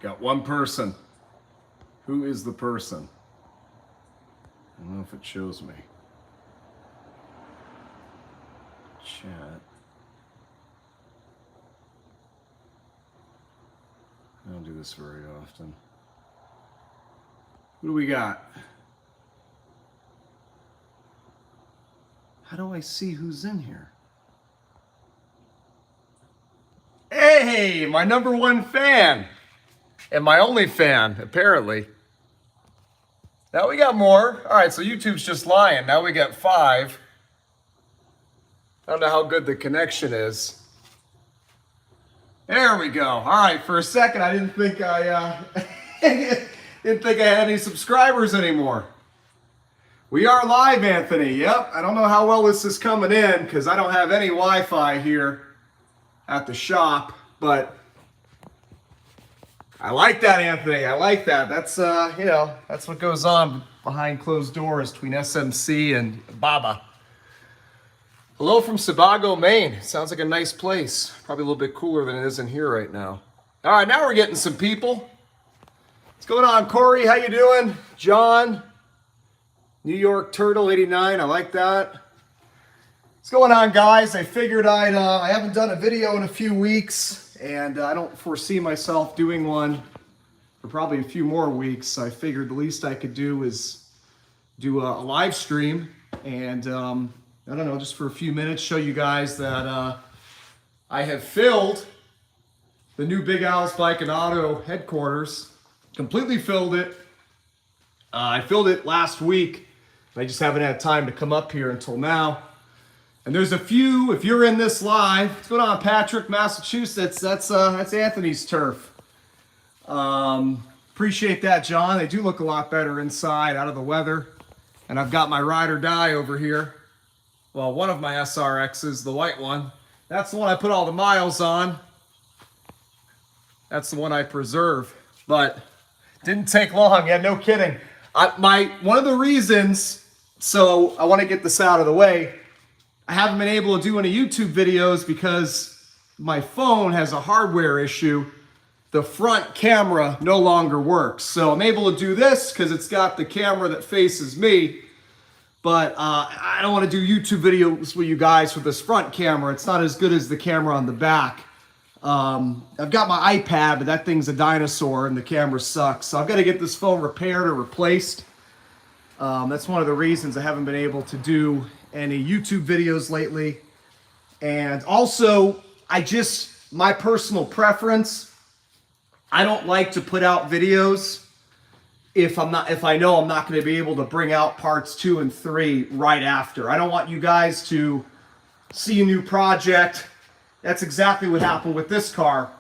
Got one person. Who is the person? I don't know if it shows me. Chat. I don't do this very often. Who do we got? How do I see who's in here? Hey, my #1 fan. And my only fan, apparently. Now we got more. All right, so YouTube's just lying. Now we got 5. I don't know how good the connection is. There we go. All right, for a second, I didn't think I had any subscribers anymore. We are live, Anthony. Yep. I don't know how well this is coming in because I don't have any Wi-Fi here at the shop, but I like that, Anthony. I like that. That's that's what goes on behind closed doors between SMC and Baba. Hello from Sebago, Maine. Sounds like a nice place. Probably a little bit cooler than it is in here right now. All right, now we're getting some people. What's going on, Corey? How you doing? John, New York Turtle 89. I like that. What's going on, guys? I figured I haven't done a video in a few weeks, and I don't foresee myself doing one for probably a few more weeks. I figured the least I could do is do a live stream and I don't know, just for a few minutes, show you guys that I have filled the new Big Al's Bike and Auto headquarters. Completely filled it. I filled it last week. I just haven't had time to come up here until now. And there's a few, if you're in this live, what's going on, Patrick, Massachusetts? That's Anthony's turf. Appreciate that, John. They do look a lot better inside, out of the weather. And I've got my ride or die over here. Well, one of my SRXs, the white one. That's the one I put all the miles on. That's the one I preserve. But didn't take long. Yeah, no kidding. One of the reasons, so I want to get this out of the way, I haven't been able to do any YouTube videos because my phone has a hardware issue. The front camera no longer works. So I'm able to do this because it's got the camera that faces me. But I don't want to do YouTube videos with you guys with this front camera. It's not as good as the camera on the back. I've got my iPad, but that thing's a dinosaur and the camera sucks. So I've got to get this phone repaired or replaced. That's one of the reasons I haven't been able to do any YouTube videos lately. And also, my personal preference, I don't like to put out videos if I know I'm not going to be able to bring out parts 2 and 3 right after. I don't want you guys to see a new project. That's exactly what happened with this car.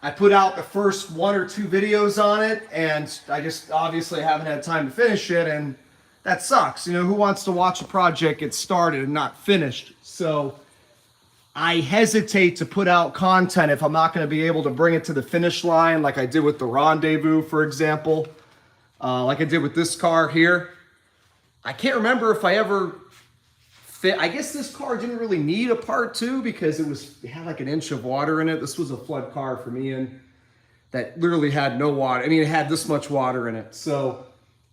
I put out the first 1 or 2 videos on it, and I just obviously haven't had time to finish it, and that sucks. You know, who wants to watch a project get started and not finished? So I hesitate to put out content if I'm not going to be able to bring it to the finish line, like I did with the Rendezvous, for example. Like I did with this car here. I can't remember if I ever fit. I guess this car didn't really need a part 2 because it had like an inch of water in it. This was a flood car for me, and that literally had no water. I mean, it had this much water in it. So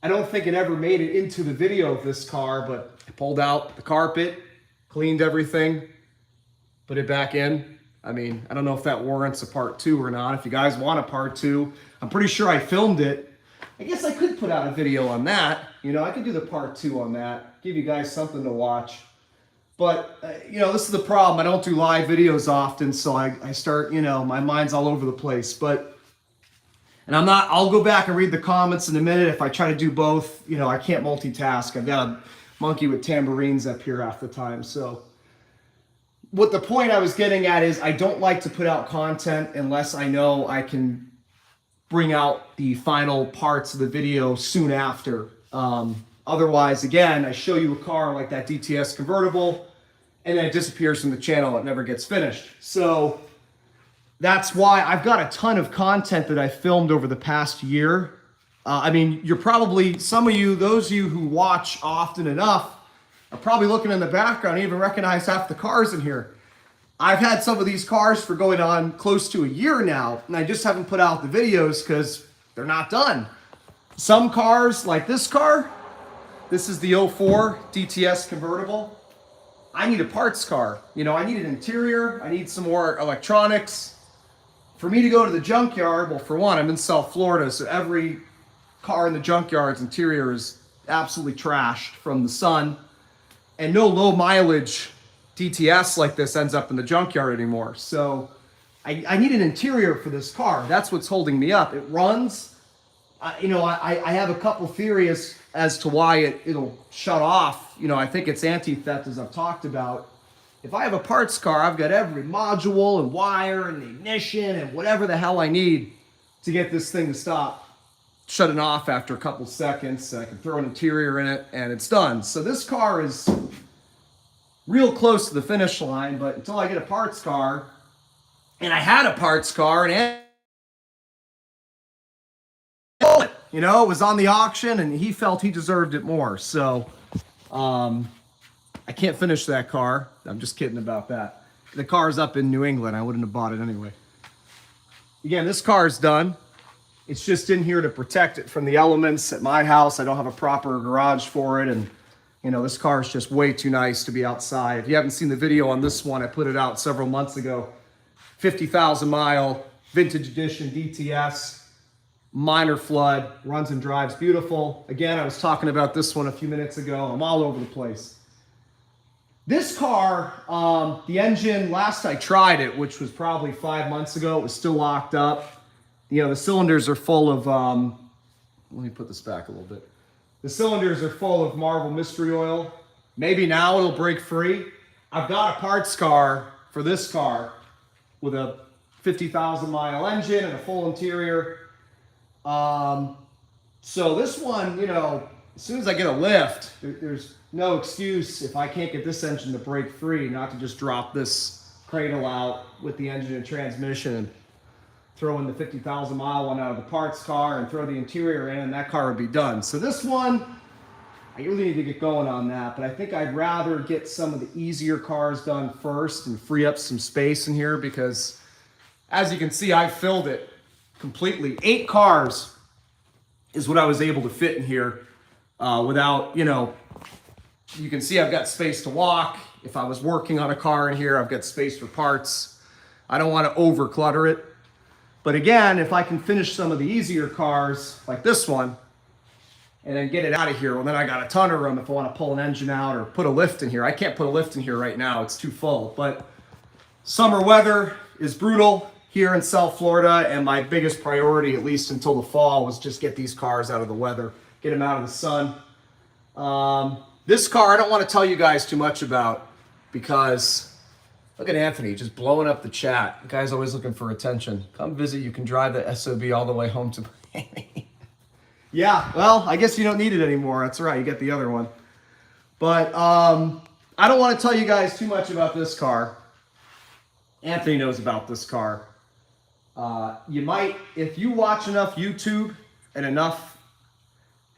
I don't think it ever made it into the video of this car, but I pulled out the carpet, cleaned everything, put it back in. I mean, I don't know if that warrants a part 2 or not. If you guys want a part 2, I'm pretty sure I filmed it. I guess I could put out a video on that. You know, I could do the part 2 on that. Give you guys something to watch. But, you know, this is the problem. I don't do live videos often, so I start, you know, my mind's all over the place. And I'll go back and read the comments in a minute. If I try to do both, you know, I can't multitask. I've got a monkey with tambourines up here half the time. So what the point I was getting at is I don't like to put out content unless I know I can bring out the final parts of the video soon after. Otherwise, again, I show you a car like that DTS convertible, and then it disappears from the channel. It never gets finished. So that's why I've got a ton of content that I filmed over the past year. I mean, you're probably, some of you, those of you who watch often enough, are probably looking in the background and even recognize half the cars in here. I've had some of these cars for going on close to a year now, and I just haven't put out the videos because they're not done. Some cars, like this car, this is the '04 DTS convertible. I need a parts car. You know, I need an interior. I need some more electronics. For me to go to the junkyard, well, for one, I'm in South Florida, so every car in the junkyard's interior is absolutely trashed from the sun. And no low mileage DTS like this ends up in the junkyard anymore. So I need an interior for this car. That's what's holding me up. It runs. You know, I have a couple theories as to why it'll shut off. You know, I think it's anti-theft, as I've talked about. If I have a parts car, I've got every module and wire and ignition and whatever the hell I need to get this thing to stop shutting off after a couple seconds. I can throw an interior in it and it's done. So this car is real close to the finish line, but until I get a parts car, and I had a parts car, and you know, it was on the auction, and he felt he deserved it more. So I can't finish that car. I'm just kidding about that. The car's up in New England. I wouldn't have bought it anyway. Again, this car's done. It's just in here to protect it from the elements at my house. I don't have a proper garage for it, and you know, this car is just way too nice to be outside. If you haven't seen the video on this one, I put it out several months ago. 50,000 mile vintage edition DTS, minor flood, runs and drives beautiful. Again, I was talking about this one a few minutes ago. I'm all over the place. This car, the engine, last I tried it, which was probably 5 months ago, it was still locked up. You know, the cylinders are full of, let me put this back a little bit. The cylinders are full of Marvel Mystery Oil. Maybe now it'll break free. I've got a parts car for this car with a 50,000 mile engine and a full interior. So this one, you know, as soon as I get a lift, there's no excuse if I can't get this engine to break free, not to just drop this cradle out with the engine and transmission and throw in the 50,000 mile one out of the parts car and throw the interior in, and that car would be done. So this one, I really need to get going on that, but I think I'd rather get some of the easier cars done first and free up some space in here, because as you can see, I've filled it completely. 8 cars is what I was able to fit in here without, you know, you can see I've got space to walk. If I was working on a car in here, I've got space for parts. I don't want to over clutter it. But again, if I can finish some of the easier cars like this one and then get it out of here, well, then I got a ton of room if I want to pull an engine out or put a lift in here. I can't put a lift in here right now. It's too full. But summer weather is brutal here in South Florida, and my biggest priority, at least until the fall, was just get these cars out of the weather, get them out of the sun. This car, I don't want to tell you guys too much about, because look at Anthony just blowing up the chat. The guy's always looking for attention. Come visit. You can drive the SOB all the way home to Miami. Yeah, well, I guess you don't need it anymore. That's right. You get the other one. But I don't want to tell you guys too much about this car. Anthony knows about this car. You might, if you watch enough YouTube and enough,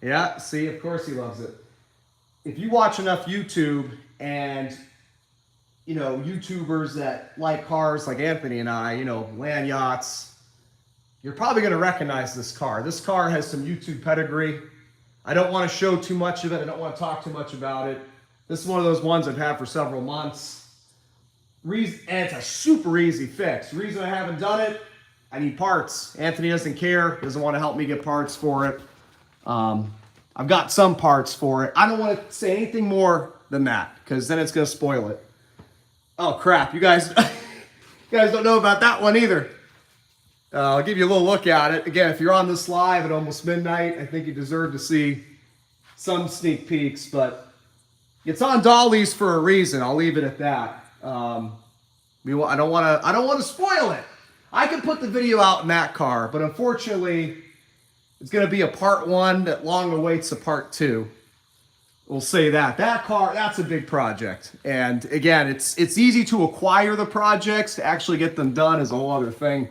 yeah, see, of course he loves it. If you watch enough YouTube and, you know, YouTubers that like cars like Anthony and I, you know, land yachts, you're probably going to recognize this car. This car has some YouTube pedigree. I don't want to show too much of it. I don't want to talk too much about it. This is one of those ones I've had for several months. And it's a super easy fix. The reason I haven't done it, I need parts. Anthony doesn't care. Doesn't want to help me get parts for it. I've got some parts for it. I don't want to say anything more than that, because then it's going to spoil it. Oh, crap. You guys, you guys don't know about that one either. I'll give you a little look at it. Again, if you're on this live at almost midnight, I think you deserve to see some sneak peeks, but it's on dollies for a reason. I'll leave it at that. I don't want to spoil it. I could put the video out in that car, but unfortunately, it's going to be a part 1 that long awaits a part 2. We'll say that. That car, that's a big project. And again, it's easy to acquire the projects. To actually get them done is a whole other thing.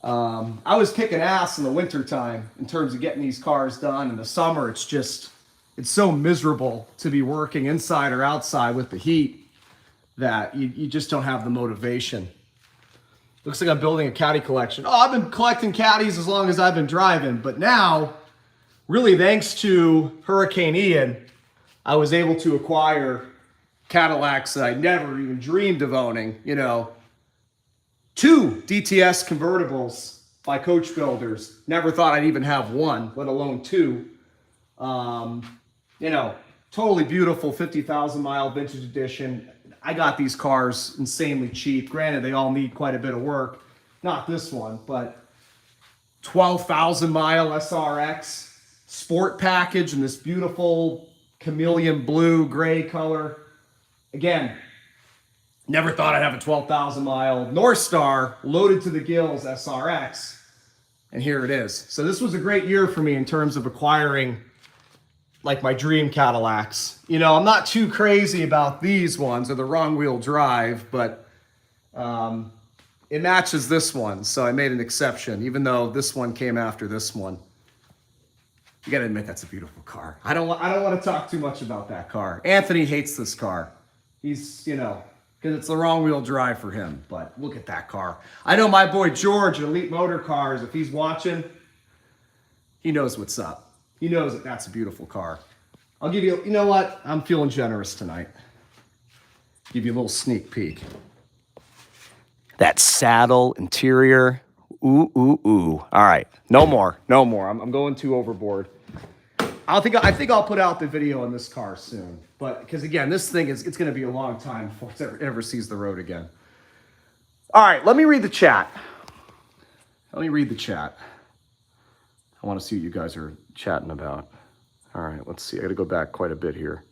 I was kicking ass in the winter time in terms of getting these cars done. In the summer, it's so miserable to be working inside or outside with the heat. that you just don't have the motivation. Looks like I'm building a caddy collection. Oh, I've been collecting caddies as long as I've been driving, but now, really thanks to Hurricane Ian, I was able to acquire Cadillacs that I never even dreamed of owning. You know, 2 DTS convertibles by coach builders. Never thought I'd even have one, let alone 2. You know, totally beautiful 50,000 mile vintage edition. I got these cars insanely cheap. Granted, they all need quite a bit of work. Not this one, but 12,000 mile SRX sport package in this beautiful chameleon blue gray color. Again, never thought I'd have a 12,000 mile North Star loaded to the gills SRX. And here it is. So this was a great year for me in terms of acquiring like my dream Cadillacs. You know, I'm not too crazy about these ones or the wrong wheel drive, but it matches this one. So I made an exception, even though this one came after this one. You gotta admit, that's a beautiful car. I don't want to talk too much about that car. Anthony hates this car. He's, you know, because it's the wrong wheel drive for him. But look at that car. I know my boy George at Elite Motor Cars, if he's watching, he knows what's up. He knows that that's a beautiful car. I'll give you, you know what? I'm feeling generous tonight. Give you a little sneak peek. That saddle interior. Ooh, ooh, ooh. All right. No more. No more. I'm going too overboard. I think I'll put out the video on this car soon. But because again, this thing it's going to be a long time before it ever sees the road again. All right, let me read the chat. Let me read the chat. I want to see what you guys are chatting about. All right, let's see. I got to go back quite a bit here.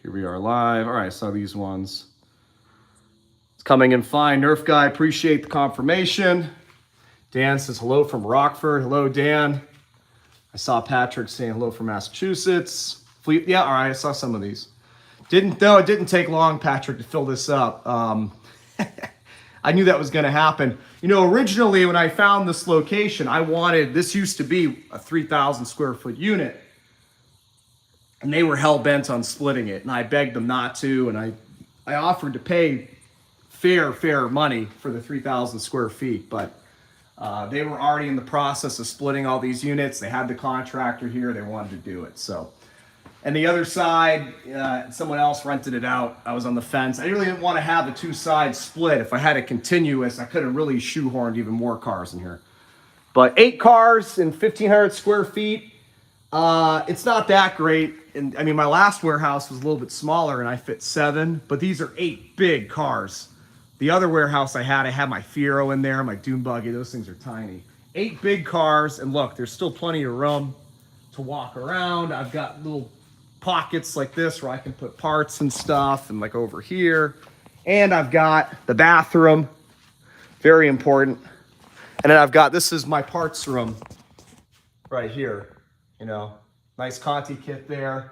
Here we are live. All right, I saw these ones. It's coming in fine. Nerf guy, appreciate the confirmation. Dan says hello from Rockford. Hello, Dan. I saw Patrick saying hello from Massachusetts. Fleet, yeah, all right, I saw some of these. It didn't take long, Patrick, to fill this up. I knew that was going to happen. You know, originally when I found this location, this used to be a 3,000 square foot unit. And they were hell-bent on splitting it. And I begged them not to. And I offered to pay fair money for the 3,000 square feet. But they were already in the process of splitting all these units. They had the contractor here. They wanted to do it. So, and the other side, someone else rented it out. I was on the fence. I really didn't want to have the two sides split. If I had it continuous, I could have really shoehorned even more cars in here. But 8 cars in 1,500 square feet, it's not that great. And I mean, my last warehouse was a little bit smaller and I fit 7, but these are 8 big cars. The other warehouse I had my Fiero in there, my Dune Buggy. Those things are tiny. 8 big cars, and look, there's still plenty of room to walk around. I've got little pockets like this where I can put parts and stuff, and like over here. And I've got the bathroom, very important. And then I've got, this is my parts room right here. You know, nice Conti kit there,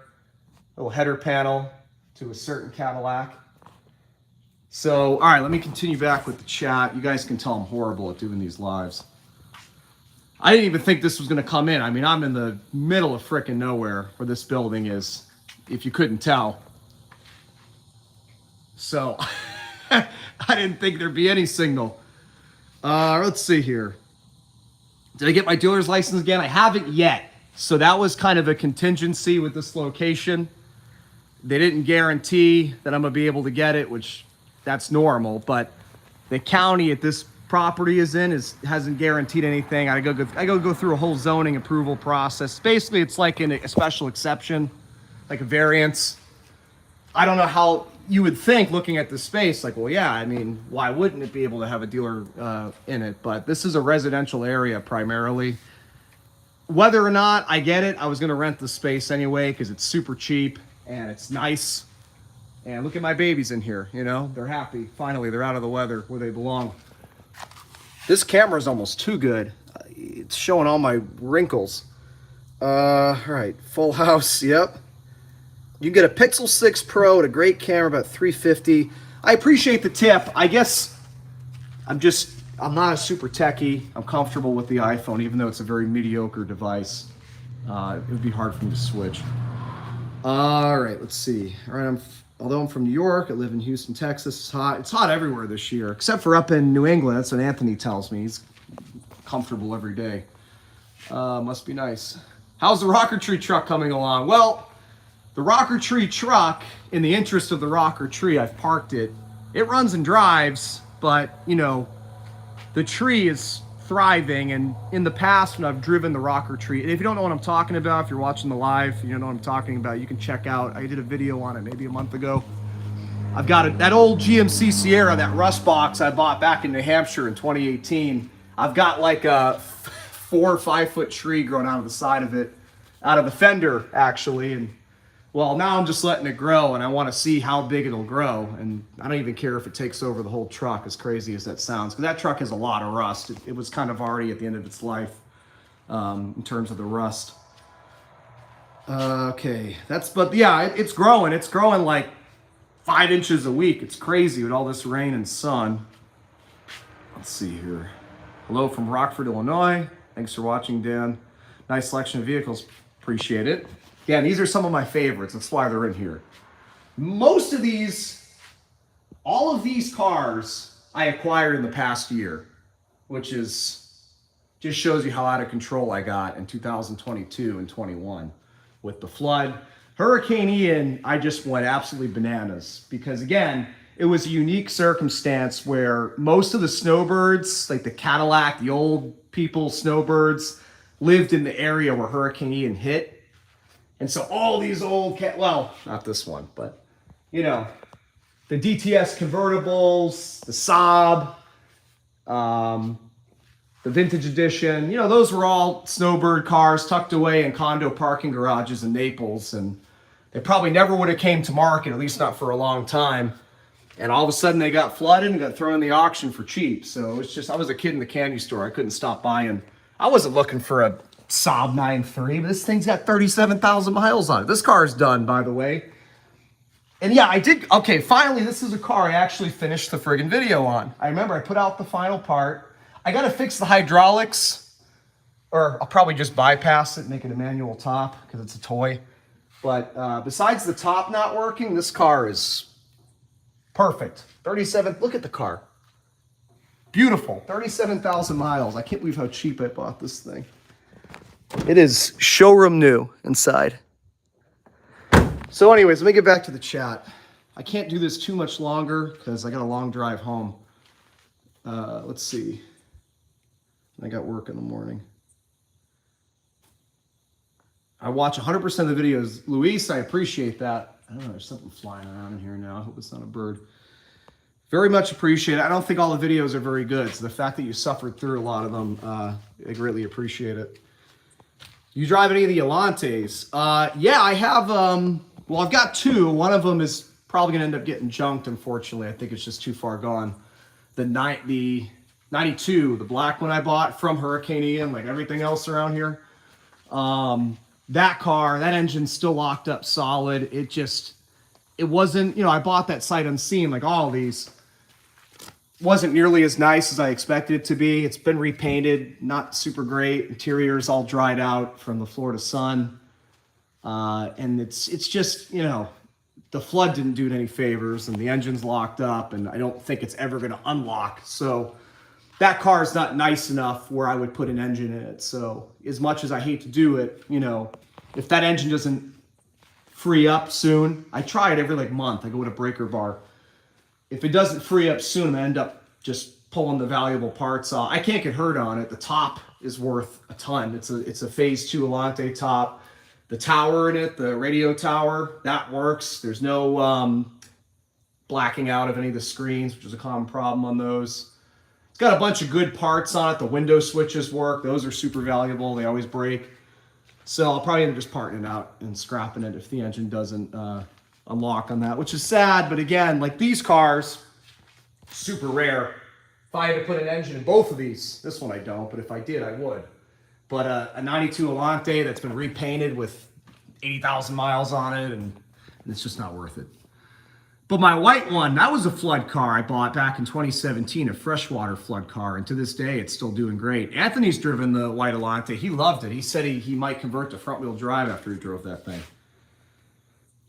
little header panel to a certain Cadillac. So, all right, let me continue back with the chat. You guys can tell I'm horrible at doing these lives. I didn't even think this was going to come in. I mean, I'm in the middle of frickin' nowhere where this building is, if you couldn't tell. So, I didn't think there'd be any signal. Let's see here. Did I get my dealer's license again? I haven't yet. So that was kind of a contingency with this location. They didn't guarantee that I'm going to be able to get it, which that's normal, but the county at this property is in hasn't guaranteed anything. I go through a whole zoning approval process. Basically, it's like a special exception, like a variance. I don't know how you would think looking at the space, like, well, yeah, I mean, why wouldn't it be able to have a dealer in it? But this is a residential area primarily. Whether or not I get it, I was going to rent the space anyway because it's super cheap and it's nice. And look at my babies in here, you know, they're happy. Finally, they're out of the weather where they belong. This camera is almost too good. It's showing all my wrinkles. All right, full house, yep. You can get a Pixel 6 Pro at a great camera, about $350. I appreciate the tip. I guess I'm not a super techie. I'm comfortable with the iPhone, even though it's a very mediocre device. It would be hard for me to switch. All right, let's see. All right, although I'm from New York, I live in Houston, Texas. It's hot. It's hot everywhere this year, except for up in New England. That's what Anthony tells me. He's comfortable every day. Must be nice. How's the rocker tree truck coming along? Well, the rocker tree truck, in the interest of the rocker tree, I've parked it. It runs and drives, but, you know, the tree is thriving. And in the past, when I've driven the rocker tree, if you don't know what I'm talking about, if you're watching the live, you don't know what I'm talking about, you can check out. I did a video on it maybe a month ago. I've got that old GMC Sierra, that rust box I bought back in New Hampshire in 2018. I've got like a 4 or 5 foot tree growing out of the side of it, out of the fender actually. And well, now I'm just letting it grow, and I want to see how big it'll grow. And I don't even care if it takes over the whole truck, as crazy as that sounds, because that truck has a lot of rust. It was kind of already at the end of its life in terms of the rust. Okay, but yeah, it's growing. It's growing like 5 inches a week. It's crazy with all this rain and sun. Let's see here. Hello from Rockford, Illinois. Thanks for watching, Dan. Nice selection of vehicles. Appreciate it. Yeah, these are some of my favorites. That's why they're in here. Most of these, all of these cars I acquired in the past year, which is, just shows you how out of control I got in 2022 and 21 with the flood. Hurricane Ian, I just went absolutely bananas because, again, it was a unique circumstance where most of the snowbirds, like the Cadillac, the old people snowbirds, lived in the area where Hurricane Ian hit. And so all these old, well, not this one, but, you know, the DTS convertibles, the Saab, the vintage edition, you know, those were all snowbird cars tucked away in condo parking garages in Naples. And they probably never would have came to market, at least not for a long time. And all of a sudden they got flooded and got thrown in the auction for cheap. So it's just, I was a kid in the candy store. I couldn't stop buying. I wasn't looking for a Saab 9.3, but this thing's got 37,000 miles on it. This car is done, by the way. And yeah, I did, okay, finally, this is a car I actually finished the friggin' video on. I remember I put out the final part. I gotta fix the hydraulics, or I'll probably just bypass it and make it a manual top, because it's a toy. But besides the top not working, this car is perfect. 37, look at the car. Beautiful, 37,000 miles. I can't believe how cheap I bought this thing. It is showroom new inside. So anyways, let me get back to the chat. I can't do this too much longer because I got a long drive home. Let's see. I got work in the morning. I watch 100% of the videos. Luis, I appreciate that. I don't know, there's something flying around in here now. I hope it's not a bird. Very much appreciate it. I don't think all the videos are very good. So the fact that you suffered through a lot of them, I greatly appreciate it. You drive any of the Elantes? Yeah, I have, well, I've got 2. One of them is probably going to end up getting junked, unfortunately. I think it's just too far gone. The 92, the black one I bought from Hurricane Ian, like everything else around here. That car, that engine's still locked up solid. It wasn't, you know, I bought that sight unseen, like all of these. Wasn't nearly as nice as I expected it to be. It's been repainted, not super great. Interior's all dried out from the Florida sun. And it's just, you know, the flood didn't do it any favors, and the engine's locked up, and I don't think it's ever going to unlock. So that car is not nice enough where I would put an engine in it. So as much as I hate to do it, you know, if that engine doesn't free up soon, I try it every like month. I go to breaker bar. If it doesn't free up soon, I end up just pulling the valuable parts off. I can't get hurt on it. The top is worth a ton. It's a phase 2 Elante top. The tower in it, the radio tower, that works. There's no blacking out of any of the screens, which is a common problem on those. It's got a bunch of good parts on it. The window switches work. Those are super valuable. They always break. So I'll probably end up just parting it out and scrapping it if the engine doesn't unlock on that, which is sad. But again, like these cars, super rare. If I had to put an engine in both of these, this one I don't, but if I did, I would. But a 92 Elante that's been repainted with 80,000 miles on it, and it's just not worth it. But my white one, that was a flood car I bought back in 2017, a freshwater flood car, and to this day, it's still doing great. Anthony's driven the white Elante. He loved it. He said he might convert to front-wheel drive after he drove that thing.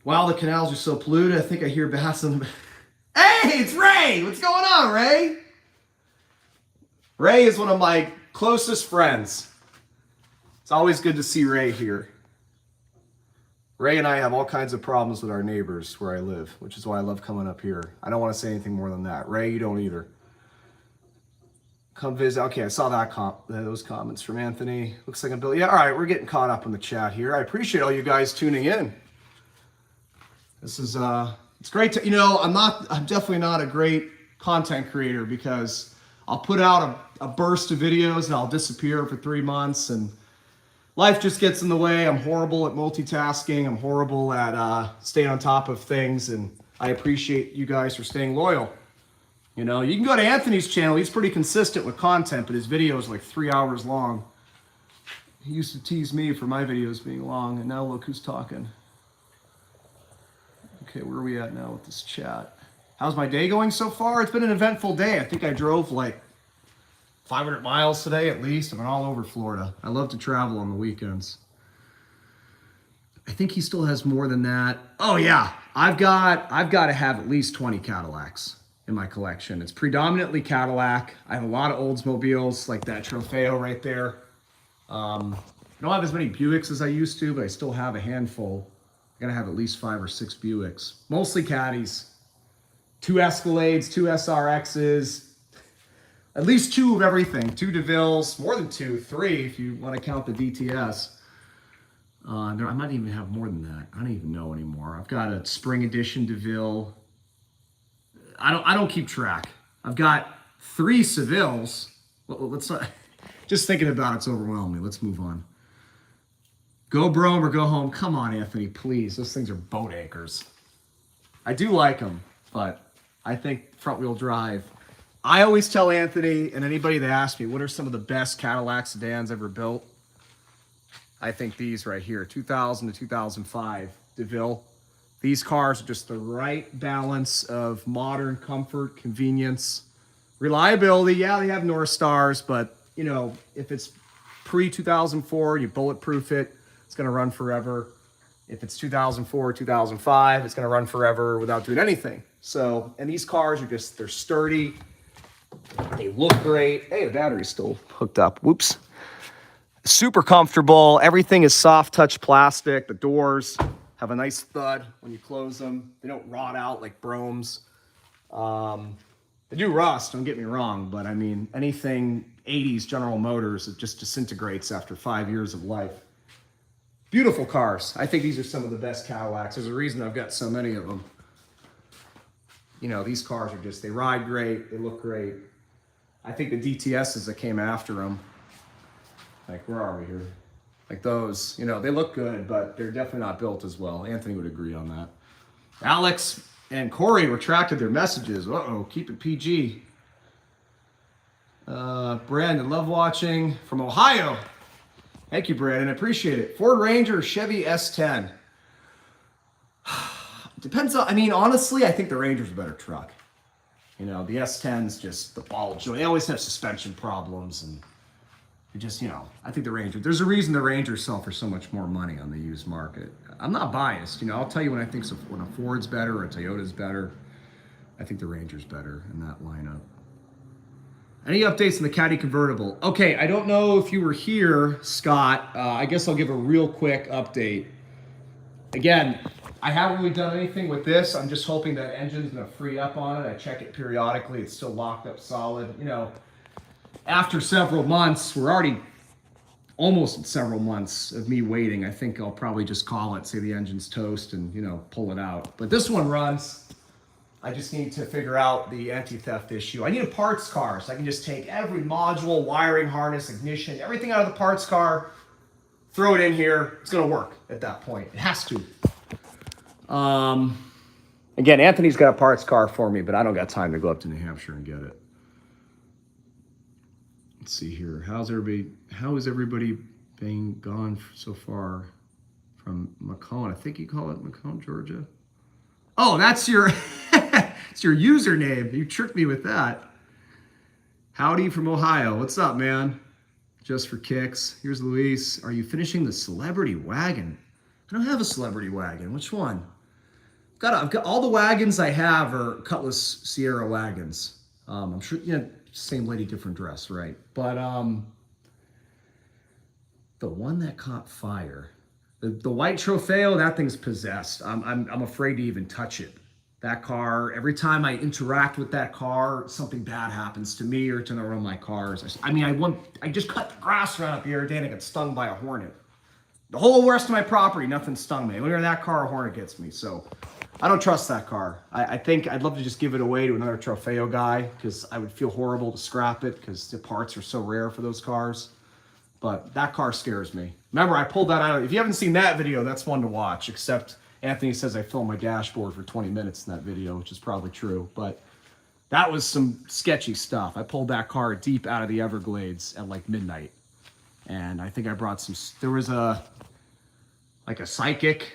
While the canals are so polluted, I think I hear bats in the... Hey, it's Ray! What's going on, Ray? Ray is one of my closest friends. It's always good to see Ray here. Ray and I have all kinds of problems with our neighbors where I live, which is why I love coming up here. I don't want to say anything more than that. Ray, you don't either. Come visit. Okay, I saw those comments from Anthony. Looks like I'm Bill. Yeah, all right, we're getting caught up in the chat here. I appreciate all you guys tuning in. This is it's great to, I'm definitely not a great content creator because I'll put out a burst of videos and I'll disappear for 3 months and life just gets in the way. I'm horrible at multitasking. I'm horrible at staying on top of things, and I appreciate you guys for staying loyal. You can go to Anthony's channel. He's pretty consistent with content, but his videos are like 3 hours long. He used to tease me for my videos being long, and now look who's talking. Okay, where are we at now with this chat? How's my day going so far? It's been an eventful day. I think I drove like 500 miles today at least. I've been all over Florida. I love to travel on the weekends. I think he still has more than that. Oh yeah, I've got to have at least 20 Cadillacs in my collection. It's predominantly Cadillac. I have a lot of Oldsmobiles, like that Trofeo right there. I don't have as many Buicks as I used to, but I still have a handful. I gotta have at least 5 or 6 Buicks. Mostly Caddies. 2 Escalades, 2 SRXs, at least 2 of everything. 2 DeVilles, more than 2, 3 if you want to count the DTS. I might even have more than that. I don't even know anymore. I've got a Spring Edition DeVille. I don't keep track. I've got 3 Sevilles. Let's not, just thinking about it's overwhelming. Let's move on. Go Brome or go home. Come on, Anthony, please. Those things are boat anchors. I do like them, but I think front wheel drive. I always tell Anthony and anybody that asks me, what are some of the best Cadillac sedans ever built? I think these right here, 2000 to 2005 DeVille. These cars are just the right balance of modern comfort, convenience, reliability. Yeah, they have North Stars, but if it's pre-2004, you bulletproof it, it's gonna run forever. If it's 2004, 2005, it's gonna run forever without doing anything. So, and these cars are just, they're sturdy. They look great. Hey, the battery's still hooked up. Whoops. Super comfortable. Everything is soft touch plastic. The doors have a nice thud when you close them. They don't rot out like Bromes. They do rust, don't get me wrong, but I mean, anything 80s General Motors, it just disintegrates after 5 years of life. Beautiful cars. I think these are some of the best Cadillacs. There's a reason I've got so many of them. These cars are just, they ride great, they look great. I think the DTSs that came after them, like, where are we here? Like those, they look good, but they're definitely not built as well. Anthony would agree on that. Alex and Corey retracted their messages. Uh-oh, keep it PG. Brandon, love watching from Ohio. Thank you, Brandon, I appreciate it. Ford Ranger or Chevy S10? Depends on, honestly, I think the Ranger's a better truck. The S10's just the ball joint. They always have suspension problems, and it just, I think the Ranger, there's a reason the Rangers sell for so much more money on the used market. I'm not biased, I'll tell you when I think when a Ford's better or a Toyota's better. I think the Ranger's better in that lineup. Any updates on the Caddy convertible? Okay, I don't know if you were here, Scott. I guess I'll give a real quick update. Again, I haven't really done anything with this. I'm just hoping that engine's gonna free up on it. I check it periodically. It's still locked up solid. After several months, we're already almost at several months of me waiting. I think I'll probably just call it, say the engine's toast, and pull it out. But this one runs. I just need to figure out the anti-theft issue. I need a parts car, so I can just take every module, wiring harness, ignition, everything out of the parts car, throw it in here. It's gonna work at that point. It has to. Again, Anthony's got a parts car for me, but I don't got time to go up to New Hampshire and get it. Let's see here. How is everybody being gone so far from Macomb? I think you call it Macomb, Georgia. Oh, that's your it's your username. You tricked me with that. Howdy from Ohio. What's up, man? Just for kicks. Here's Luis. Are you finishing the celebrity wagon? I don't have a celebrity wagon. Which one? I've got all the wagons I have are Cutlass Sierra wagons. I'm sure, you know, same lady, different dress, right? But the one that caught fire, the white Trofeo, that thing's possessed. I'm afraid to even touch it. That car, every time I interact with that car, something bad happens to me or to another one of my cars. I mean, I just cut the grass around up the other day and I got stung by a hornet. The whole rest of my property, nothing stung me. When you're in that car, a hornet gets me. So I don't trust that car. I think I'd love to just give it away to another Trofeo guy because I would feel horrible to scrap it because the parts are so rare for those cars. But that car scares me. Remember, I pulled that out. If you haven't seen that video, that's one to watch, except Anthony says I filmed my dashboard for 20 minutes in that video, which is probably true. But that was some sketchy stuff. I pulled that car deep out of the Everglades at like midnight. And I think I brought some, there was a psychic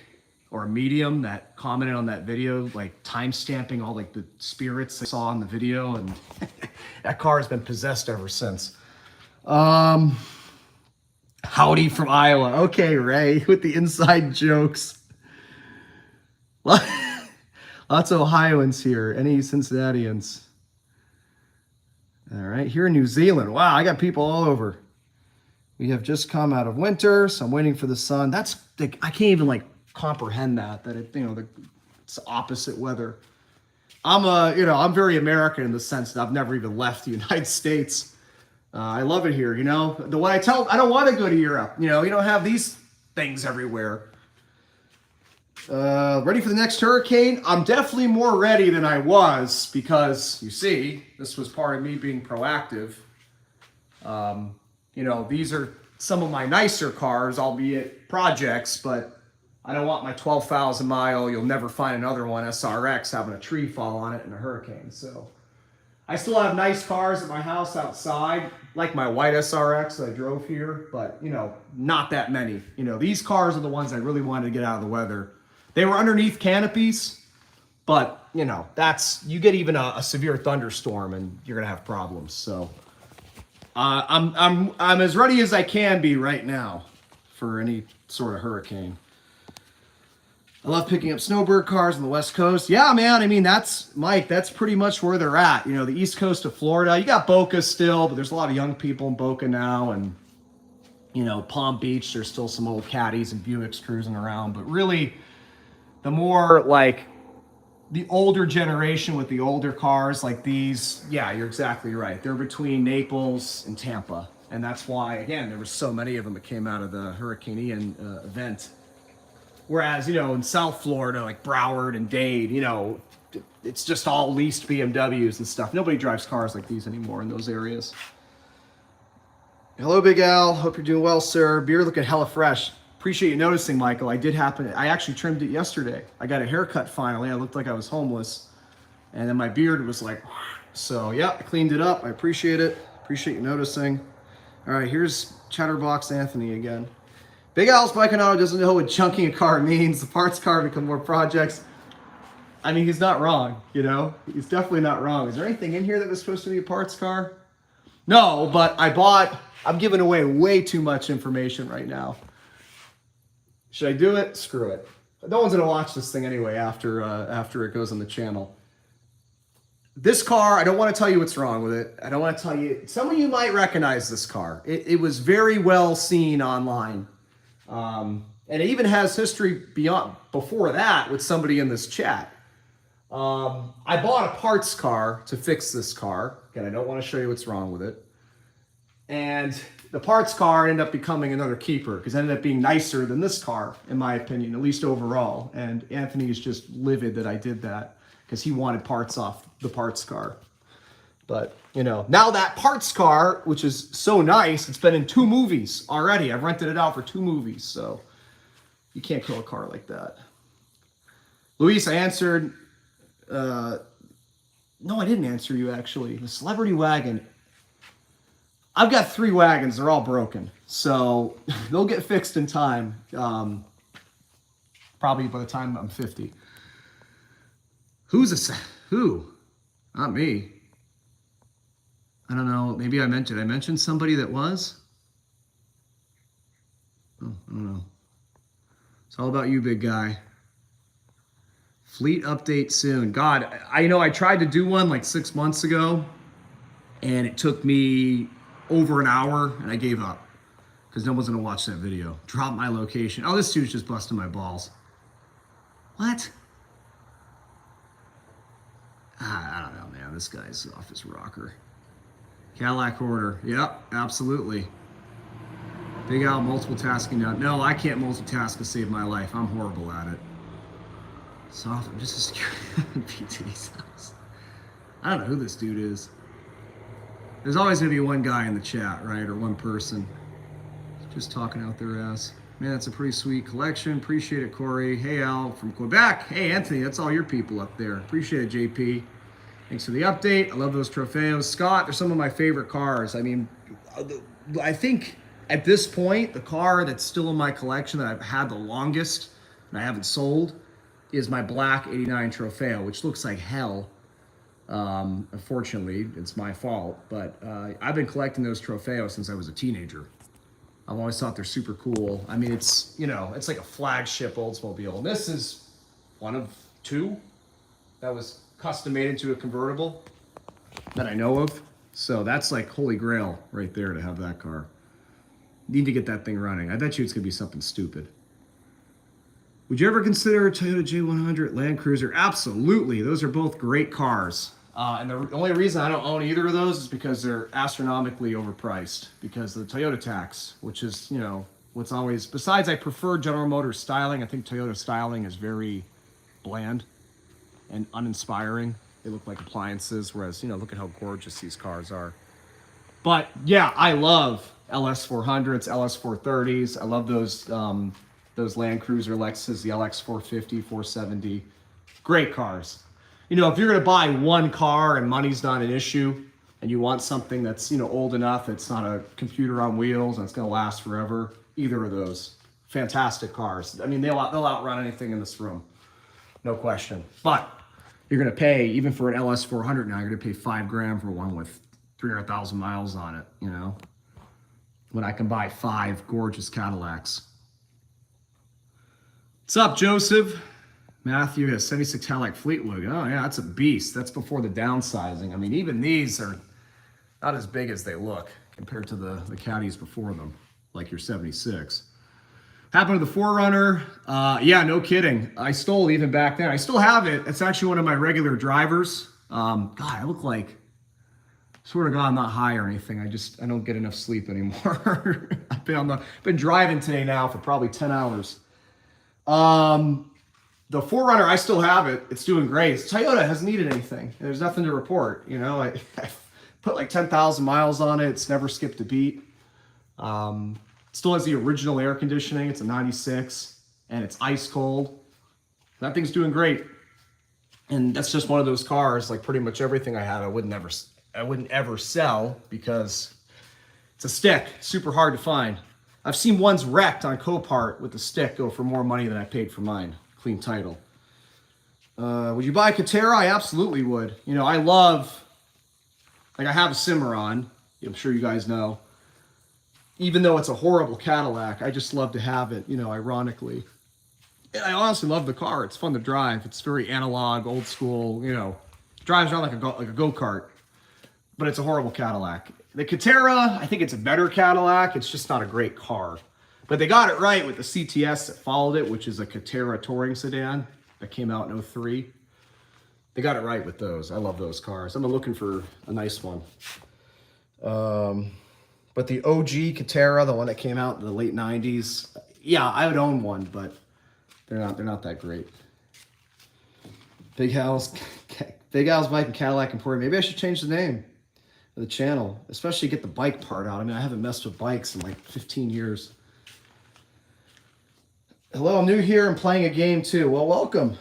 or a medium that commented on that video, like time stamping all like the spirits I saw in the video. And that car has been possessed ever since. Howdy from Iowa. Okay, Ray, with the inside jokes. Lots of Ohioans here. Any Cincinnatians? All right, here in New Zealand. Wow, I got people all over. We have just come out of winter, so I'm waiting for the sun. That's like, I can't even like comprehend that it's opposite weather. I'm very American in the sense that I've never even left the United States. I love it here, you know. The way I don't want to go to Europe. You know, you don't have these things everywhere. Ready for the next hurricane? I'm definitely more ready than I was because, you see, this was part of me being proactive. You know, these are some of my nicer cars, albeit projects, but I don't want my 12,000 mile, you'll never find another one SRX having a tree fall on it in a hurricane. So I still have nice cars at my house outside, like my white SRX that I drove here, but, you know, not that many. You know, these cars are the ones I really wanted to get out of the weather. They were underneath canopies, but, you know, you get even a severe thunderstorm and you're going to have problems. So I'm as ready as I can be right now for any sort of hurricane. I love picking up snowbird cars on the West Coast. Yeah, man. I mean, that's pretty much where they're at. You know, the East Coast of Florida. You got Boca still, but there's a lot of young people in Boca now. And, you know, Palm Beach, there's still some old Caddies and Buicks cruising around. But really, the more, like, the older generation with the older cars like these, yeah, you're exactly right. They're between Naples and Tampa. And that's why, again, there were so many of them that came out of the Hurricane Ian event. Whereas, you know, in South Florida, like Broward and Dade, you know, it's just all leased BMWs and stuff. Nobody drives cars like these anymore in those areas. Hello, Big Al. Hope you're doing well, sir. Beard looking hella fresh. Appreciate you noticing, Michael. I actually trimmed it yesterday. I got a haircut finally. I looked like I was homeless. And then my beard was like, so yeah, I cleaned it up. I appreciate it. Appreciate you noticing. All right, here's Chatterbox Anthony again. Big Al's Bike and Auto doesn't know what chunking a car means. The parts car become more projects. I mean, he's not wrong, you know? He's definitely not wrong. Is there anything in here that was supposed to be a parts car? No, but I'm giving away way too much information right now. Should I do it? Screw it. No one's gonna watch this thing anyway after it goes on the channel. This car, I don't want to tell you what's wrong with it. I don't want to tell you. Some of you might recognize this car. It was very well seen online. And it even has history before that with somebody in this chat. I bought a parts car to fix this car. Again, I don't want to show you what's wrong with it. And the parts car ended up becoming another keeper because it ended up being nicer than this car, in my opinion, at least overall. And Anthony is just livid that I did that because he wanted parts off the parts car. But, you know, now that parts car, which is so nice, it's been in 2 movies already. I've rented it out for 2 movies, so you can't kill a car like that. Luis, I answered. No, I didn't answer you, actually. The Celebrity Wagon. I've got 3 wagons. They're all broken, so they'll get fixed in time. Probably by the time I'm 50. Who? Not me. I don't know. Maybe I mentioned somebody that was? Oh, I don't know. It's all about you, big guy. Fleet update soon. God, I know I tried to do one like 6 months ago, and it took me over an hour, and I gave up because no one's gonna watch that video. Drop my location. Oh, this dude's just busting my balls. What? I don't know, man. This guy's off his rocker. Cadillac order. Yep, absolutely. Big Al multiple tasking now. No, I can't multitask to save my life. I'm horrible at it. Soft. I'm just a security PT's house. I don't know who this dude is. There's always gonna be one guy in the chat, right, or one person just talking out their ass. Man, that's a pretty sweet collection. Appreciate it, Corey. Hey, Al from Quebec. Hey, Anthony. That's all your people up there. Appreciate it, JP. Thanks for the update. I love those Trofeos. Scott, they're some of my favorite cars. I mean, I think at this point, the car that's still in my collection that I've had the longest and I haven't sold is my black 89 Trofeo, which looks like hell. Unfortunately, it's my fault, but I've been collecting those Trofeos since I was a teenager. I've always thought they're super cool. I mean, it's, you know, it's like a flagship Oldsmobile. And this is one of two that was custom made into a convertible that I know of. So that's like holy grail right there to have that car. Need to get that thing running. I bet you it's gonna be something stupid. Would you ever consider a Toyota J100 Land Cruiser? Absolutely. Those are both great cars. And the only reason I don't own either of those is because they're astronomically overpriced because of the Toyota tax, which is, you know, what's always, besides I prefer General Motors styling. I think Toyota styling is very bland and uninspiring. They look like appliances, whereas, you know, look at how gorgeous these cars are. But yeah, I love LS400s, LS430s. I love those Land Cruiser Lexus, the LX450, 470. Great cars. You know, if you're going to buy one car and money's not an issue, and you want something that's, you know, old enough, it's not a computer on wheels, and it's going to last forever, either of those. Fantastic cars. I mean, they'll outrun anything in this room. No question. But you're going to pay, even for an LS400 now, you're going to pay $5,000 for one with 300,000 miles on it, you know, when I can buy 5 gorgeous Cadillacs. What's up, Joseph? Matthew has 76 Cadillac Fleetwood. Oh, yeah, that's a beast. That's before the downsizing. I mean, even these are not as big as they look compared to the Caddies before them, like your 76. Happened to the 4Runner. Yeah, no kidding. I stole even back then. I still have it. It's actually one of my regular drivers. God, I look like, swear to God, I'm not high or anything. I don't get enough sleep anymore. I've been driving today now for probably 10 hours. The 4Runner, I still have it. It's doing great. Toyota hasn't needed anything. There's nothing to report. You know, I put like 10,000 miles on it. It's never skipped a beat. Still has the original air conditioning. It's a 96 and it's ice cold. That thing's doing great. And that's just one of those cars, like pretty much everything I have, I wouldn't ever sell because it's a stick. Super hard to find. I've seen ones wrecked on Copart with the stick go for more money than I paid for mine. Clean title. Would you buy a Catera? I absolutely would. You know, I love, like I have a Cimarron. I'm sure you guys know. Even though it's a horrible Cadillac, I just love to have it, you know, ironically. And I honestly love the car. It's fun to drive. It's very analog, old school, you know. Drives around like a go-kart. But it's a horrible Cadillac. The Catera, I think it's a better Cadillac. It's just not a great car. But they got it right with the CTS that followed it, which is a Catera touring sedan that came out in 03. They got it right with those. I love those cars. I'm looking for a nice one. But the OG Catera, the one that came out in the late 90s, yeah, I would own one, but they're not that great. Big Al's Bike and Cadillac Emporium. Maybe I should change the name of the channel, especially get the bike part out. I mean, I haven't messed with bikes in like 15 years. Hello, I'm new here and playing a game too. Well, welcome.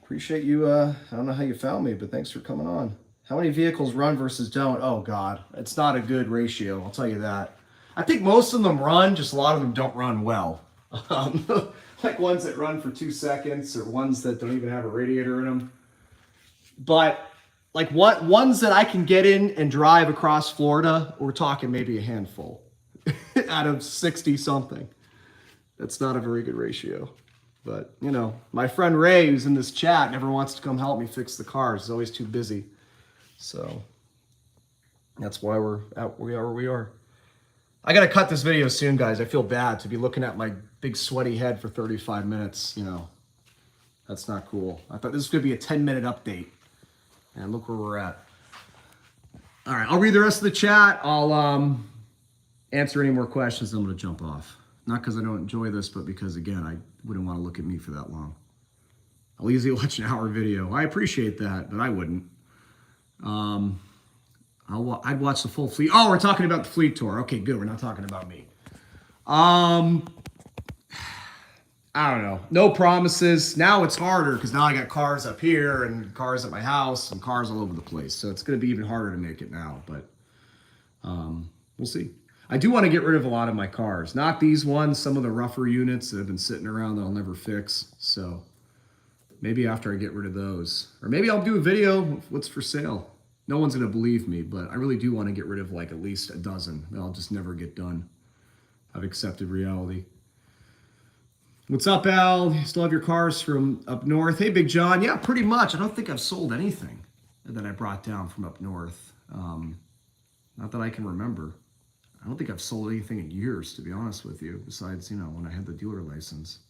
Appreciate you. I don't know how you found me, but thanks for coming on. How many vehicles run versus don't? Oh God, it's not a good ratio. I'll tell you that. I think most of them run, just a lot of them don't run well. Like ones that run for 2 seconds or ones that don't even have a radiator in them. But like ones that I can get in and drive across Florida, we're talking maybe a handful out of 60 something. That's not a very good ratio. But, you know, my friend Ray, who's in this chat, never wants to come help me fix the cars. He's always too busy. So that's why we are where we are. I got to cut this video soon, guys. I feel bad to be looking at my big sweaty head for 35 minutes. You know, that's not cool. I thought this was going to be a 10-minute update. And look where we're at. All right, I'll read the rest of the chat. I'll answer any more questions. I'm going to jump off. Not because I don't enjoy this, but because, again, I wouldn't want to look at me for that long. I'll easily watch an hour video. I appreciate that, but I wouldn't. I'd watch the full fleet. Oh, we're talking about the fleet tour. Okay, good. We're not talking about me. I don't know. No promises. Now it's harder because now I got cars up here and cars at my house and cars all over the place. So it's going to be even harder to make it now, but we'll see. I do want to get rid of a lot of my cars. Not these ones, some of the rougher units that have been sitting around that I'll never fix. So maybe after I get rid of those. Or maybe I'll do a video of what's for sale. No one's going to believe me, but I really do want to get rid of like at least a dozen that I'll just never get done. I've accepted reality. What's up, Al? You still have your cars from up north? Hey, Big John. Yeah, pretty much. I don't think I've sold anything that I brought down from up north. Not that I can remember. I don't think I've sold anything in years, to be honest with you, besides, you know, when I had the dealer license.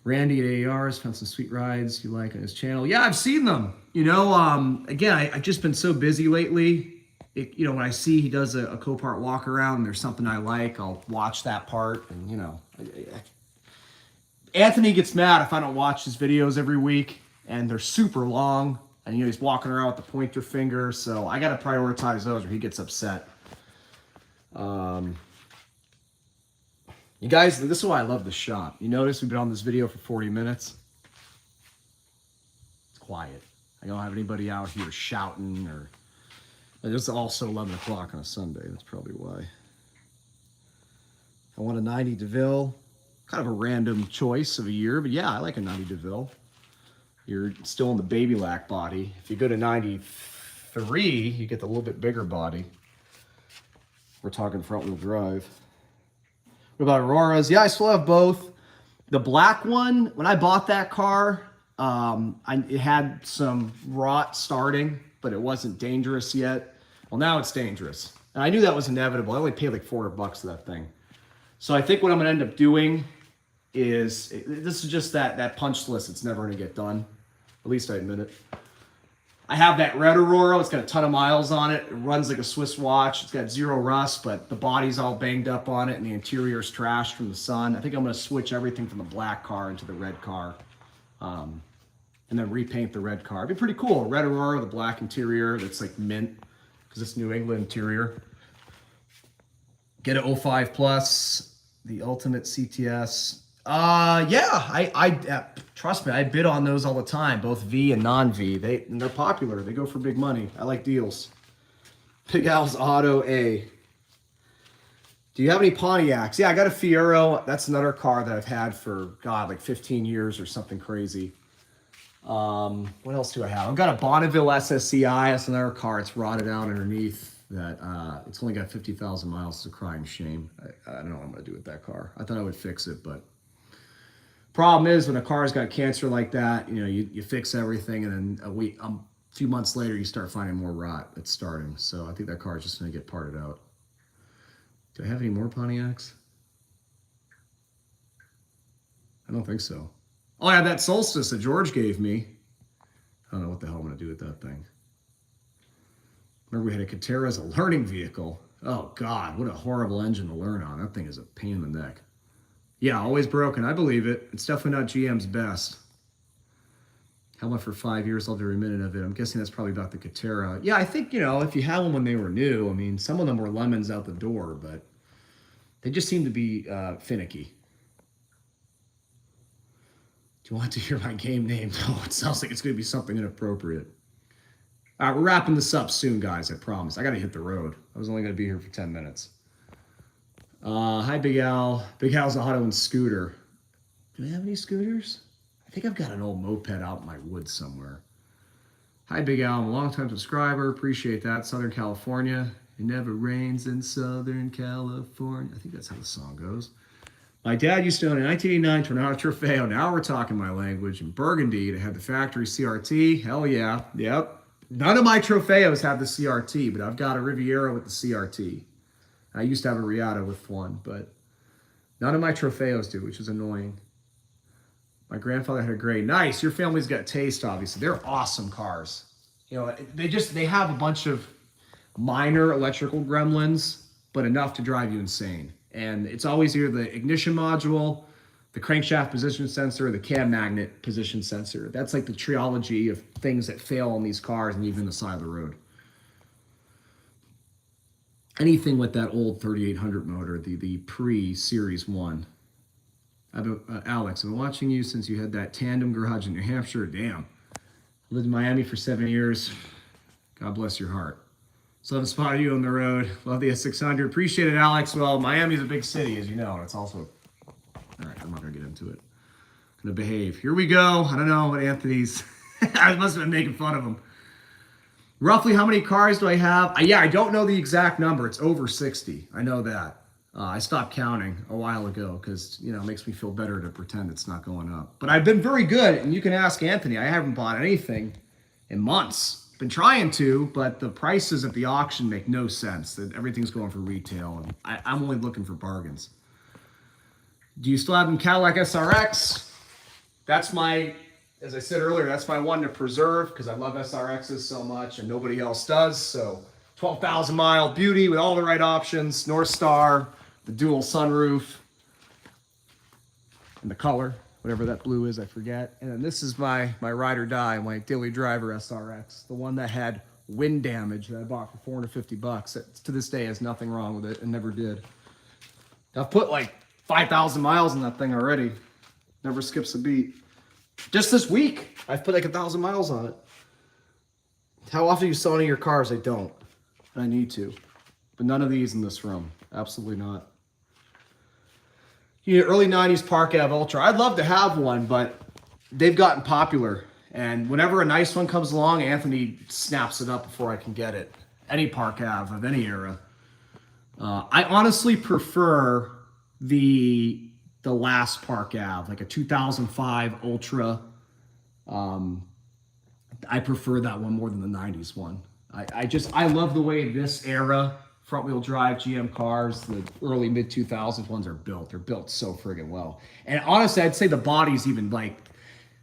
Randy at AR's found some sweet rides you like on his channel. Yeah, I've seen them. You know, again, I've just been so busy lately. You know, when I see he does a Copart walk around and there's something I like, I'll watch that part. And, you know, Anthony gets mad if I don't watch his videos every week and they're super long. And, you know, he's walking around with the pointer finger. So I got to prioritize those or he gets upset. You guys, this is why I love the shop. You notice we've been on this video for 40 minutes. It's quiet. I don't have anybody out here shouting or... It's also 11 o'clock on a Sunday. That's probably why. I want a 90 DeVille. Kind of a random choice of a year, but yeah, I like a 90 DeVille. You're still in the baby lack body. If you go to 93, you get the little bit bigger body. We're talking front wheel drive. What about Auroras? Yeah, I still have both. The black one, when I bought that car, it had some rot starting, but it wasn't dangerous yet. Well, now it's dangerous. And I knew that was inevitable. I only paid like $400 for that thing. So I think what I'm going to end up doing is, this is just that punch list. It's never going to get done. At least I admit it. I have that red Aurora. It's got a ton of miles on it. It runs like a Swiss watch. It's got zero rust, but the body's all banged up on it and the interior's trashed from the sun. I think I'm going to switch everything from the black car into the red car. And then repaint the red car. It'd be pretty cool. Red Aurora with a black interior that's like mint because it's New England interior. Get an 05 Plus, the Ultimate CTS. Yeah, trust me, I bid on those all the time, both V and non-V. They're popular. They go for big money. I like deals. Big Al's Auto A. Do you have any Pontiacs? Yeah, I got a Fiero. That's another car that I've had for, God, like 15 years or something crazy. What else do I have? I've got a Bonneville SSCI. That's another car. It's rotted out underneath. That it's only got 50,000 miles. It's a crying shame. I don't know what I'm going to do with that car. I thought I would fix it, but problem is when a car's got cancer like that, you know, you fix everything and then a few months later you start finding more rot that's starting. So I think that car is just going to get parted out. Do I have any more Pontiacs? I don't think so. Oh, I have that Solstice that George gave me. I don't know what the hell I'm going to do with that thing. Remember we had a Catera as a learning vehicle. Oh God, what a horrible engine to learn on. That thing is a pain in the neck. Yeah, always broken. I believe it. It's definitely not GM's best. Helmet for 5 years, loved every minute of it. I'm guessing that's probably about the Catera. Yeah, I think, you know, if you had them when they were new, I mean, some of them were lemons out the door, but they just seem to be finicky. Do you want to hear my game name? No, it sounds like it's going to be something inappropriate. All right, we're wrapping this up soon, guys, I promise. I got to hit the road. I was only going to be here for 10 minutes. Hi, Big Al. Big Al's Auto and Scooter. Do I have any scooters? I think I've got an old moped out in my woods somewhere. Hi, Big Al. I'm a long-time subscriber. Appreciate that. Southern California. It never rains in Southern California. I think that's how the song goes. My dad used to own a 1989 Tornado Trofeo. Now we're talking my language. In Burgundy, to have the factory CRT. Hell yeah. Yep. None of my Trofeos have the CRT, but I've got a Riviera with the CRT. I used to have a Riata with one, but none of my Trofeos do, which is annoying. My grandfather had a gray. Nice. Your family's got taste, obviously. They're awesome cars. You know, they have a bunch of minor electrical gremlins, but enough to drive you insane. And it's always either the ignition module, the crankshaft position sensor, or the cam magnet position sensor. That's like the trilogy of things that fail on these cars and even the side of the road. Anything with that old 3800 motor, the pre-Series 1. Alex, I've been watching you since you had that tandem garage in New Hampshire. Damn. Lived in Miami for 7 years. God bless your heart. So I've spotted you on the road. Love the S600. Appreciate it, Alex. Well, Miami's a big city, as you know. And it's also... All right, I'm not going to get into it. I'm going to behave. Here we go. I don't know what Anthony's... I must have been making fun of him. Roughly how many cars do I have? Yeah, I don't know the exact number. It's over 60. I know that. I stopped counting a while ago because, you know, it makes me feel better to pretend it's not going up. But I've been very good, and you can ask Anthony. I haven't bought anything in months. Been trying to, but the prices at the auction make no sense. That everything's going for retail, and I'm only looking for bargains. Do you still have them Cadillac SRX? That's my, as I said earlier, that's my one to preserve because I love SRXs so much and nobody else does. So 12,000 mile beauty with all the right options, North Star, the dual sunroof, and the color, whatever that blue is, I forget. And then this is my ride or die, my daily driver SRX, the one that had wind damage that I bought for 450 bucks. That to this day has nothing wrong with it and never did. I've put like 5,000 miles in that thing already. Never skips a beat. Just this week, I've put like 1,000 miles on it. How often do you sell any of your cars? I don't. And I need to. But none of these in this room. Absolutely not. You know, early 90s Park Ave Ultra. I'd love to have one, but they've gotten popular. And whenever a nice one comes along, Anthony snaps it up before I can get it. Any Park Ave of any era. I honestly prefer the last Park Ave, like a 2005 Ultra. I prefer that one more than the 90s one. I love the way this era front wheel drive GM cars, the early mid 2000s ones are built. They're built so friggin' well. And honestly, I'd say the body's even like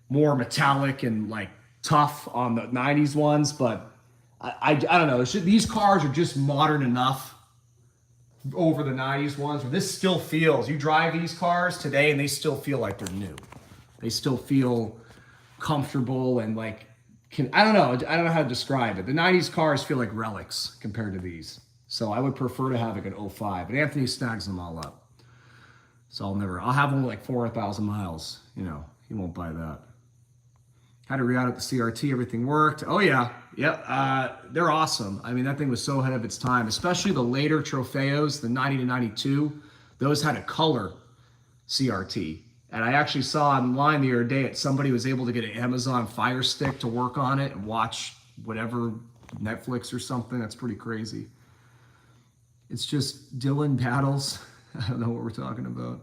more metallic and like tough on the 90s ones, but I don't know. These cars are just modern enough over the 90s ones where this still feels, you drive these cars today and they still feel like they're new. They still feel comfortable and like, I don't know how to describe it. The 90s cars feel like relics compared to these. So I would prefer to have like an 05, but Anthony snags them all up. So I'll have one with like 4,000 miles, you know, he won't buy that. Had to re-out at the CRT, everything worked. Oh yeah, yep, they're awesome. I mean, that thing was so ahead of its time, especially the later Trofeos, the 90 to 92, those had a color CRT. And I actually saw online the other day that somebody was able to get an Amazon Fire Stick to work on it and watch whatever, Netflix or something. That's pretty crazy. It's just Dylan Battles. I don't know what we're talking about.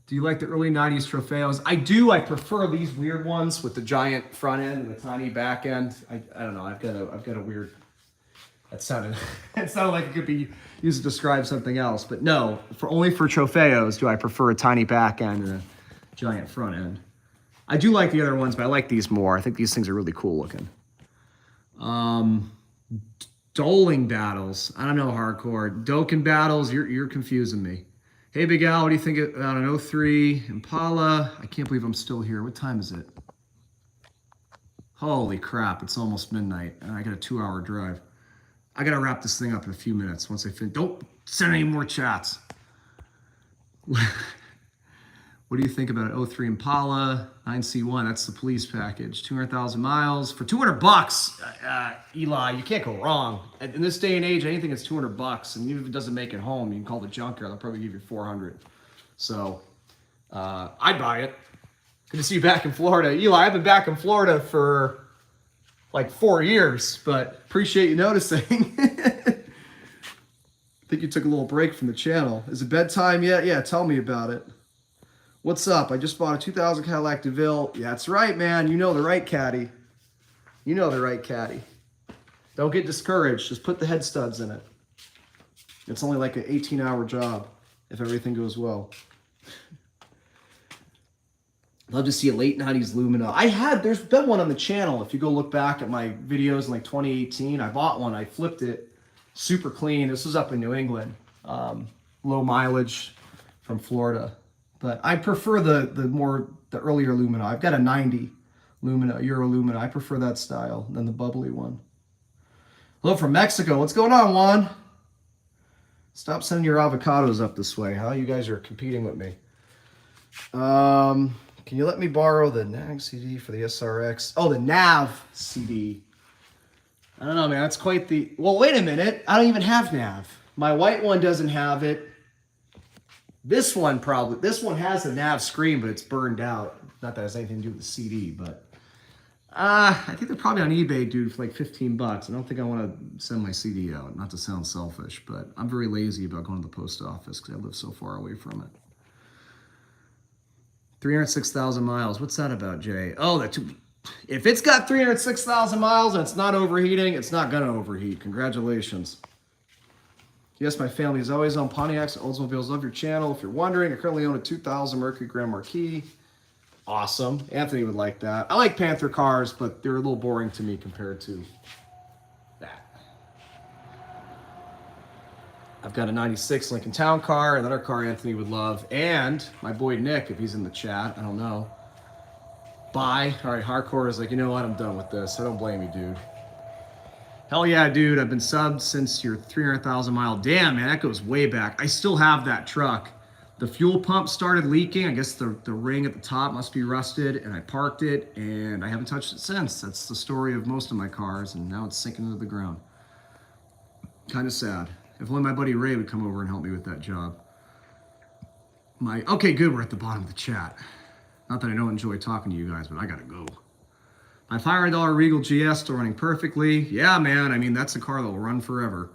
Do you like the early 90s Trofeos? I do. I prefer these weird ones with the giant front end and the tiny back end. I don't know. I've got a weird... That sounded like it could be used to describe something else. But no, only for Trofeos do I prefer a tiny back end and a giant front end. I do like the other ones, but I like these more. I think these things are really cool looking. Doling battles. I don't know, hardcore. Doken battles, you're confusing me. Hey, Big Al, what do you think about an 03 Impala? I can't believe I'm still here. What time is it? Holy crap, it's almost midnight, and I got a 2-hour drive. I got to wrap this thing up in a few minutes once I finish. Don't send any more chats. What do you think about an 03 Impala 9C1? That's the police package. 200,000 miles for 200 bucks. Eli, you can't go wrong. In this day and age, anything that's 200 bucks, and even if it doesn't make it home, you can call the junkyard. They'll probably give you 400. So I'd buy it. Good to see you back in Florida. Eli, I've been back in Florida for like 4 years, but appreciate you noticing. I think you took a little break from the channel. Is it bedtime yet? Yeah, tell me about it. What's up? I just bought a 2000 Cadillac DeVille. Yeah, that's right, man. You know the right caddy. You know the right caddy. Don't get discouraged. Just put the head studs in it. It's only like an 18-hour job if everything goes well. Love to see a late 90s Lumina. There's been one on the channel. If you go look back at my videos in like 2018, I bought one. I flipped it. Super clean. This was up in New England. Low mileage from Florida. But I prefer the earlier Lumina. I've got a 90 Lumina, Euro Lumina. I prefer that style than the bubbly one. Hello from Mexico. What's going on, Juan? Stop sending your avocados up this way, huh? You guys are competing with me. Can you let me borrow the NAV CD for the SRX? Oh, the NAV CD. I don't know, man. That's quite the... Well, wait a minute. I don't even have NAV. My white one doesn't have it. This one probably... This one has a NAV screen, but it's burned out. Not that it has anything to do with the CD, but... I think they're probably on eBay, dude, for like 15 bucks. I don't think I want to send my CD out. Not to sound selfish, but I'm very lazy about going to the post office because I live so far away from it. 306,000 miles. What's that about, Jay? Oh, if it's got 306,000 miles and it's not overheating, it's not going to overheat. Congratulations. Yes, my family is always on Pontiacs and Oldsmobiles. Love your channel. If you're wondering, I currently own a 2000 Mercury Grand Marquis. Awesome. Anthony would like that. I like Panther cars, but they're a little boring to me compared to that. I've got a 96 Lincoln Town Car, another car Anthony would love, and my boy Nick, if he's in the chat, I don't know. Bye. All right, Hardcore is like, you know what? I'm done with this. I don't blame you, dude. Hell yeah, dude. I've been subbed since your 300,000 mile. Damn, man, that goes way back. I still have that truck. The fuel pump started leaking. I guess the ring at the top must be rusted, and I parked it, and I haven't touched it since. That's the story of most of my cars, and now it's sinking into the ground. Kind of sad. If only my buddy Ray would come over and help me with that job. Okay, good, we're at the bottom of the chat. Not that I don't enjoy talking to you guys, but I gotta go. My $500 Regal GS still running perfectly. Yeah, man, I mean, that's a car that'll run forever.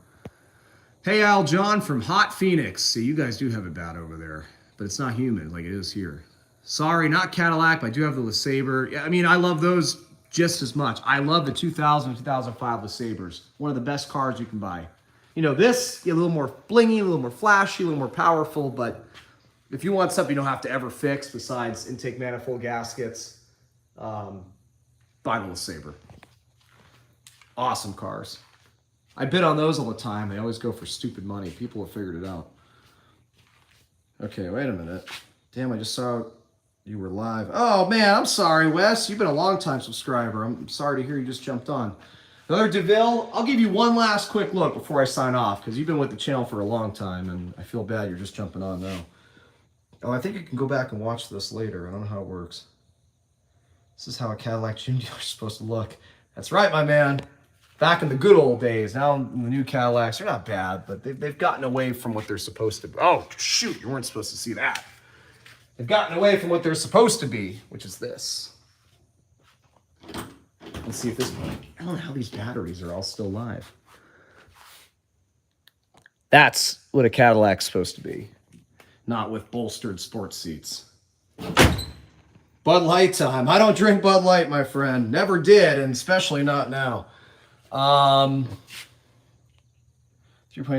Hey, Al John from Hot Phoenix. See, you guys do have it bad over there, but it's not humid like it is here. Sorry, not Cadillac, but I do have the LeSabre. Yeah, I mean, I love those just as much. I love the 2000 and 2005 LeSabres. One of the best cars you can buy. You know, this, a little more blingy, a little more flashy, a little more powerful, but if you want something you don't have to ever fix besides intake manifold gaskets, buy the LeSabre. Awesome cars. I bid on those all the time. They always go for stupid money. People have figured it out. Okay, wait a minute. Damn, I just saw you were live. Oh, man, I'm sorry, Wes. You've been a long-time subscriber. I'm sorry to hear you just jumped on. Another DeVille. I'll give you one last quick look before I sign off, because you've been with the channel for a long time, and I feel bad you're just jumping on now. Oh, I think you can go back and watch this later. I don't know how it works. This is how a Cadillac Junior is supposed to look. That's right, my man. Back in the good old days. Now in the new Cadillacs, they're not bad, but they've gotten away from what they're supposed to be. Oh, shoot, you weren't supposed to see that. They've gotten away from what they're supposed to be, which is this. Let's see if this... I don't know how these batteries are all still live. That's what a Cadillac's supposed to be. Not with bolstered sports seats. Bud Light time. I don't drink Bud Light, my friend. Never did, and especially not now. 3.8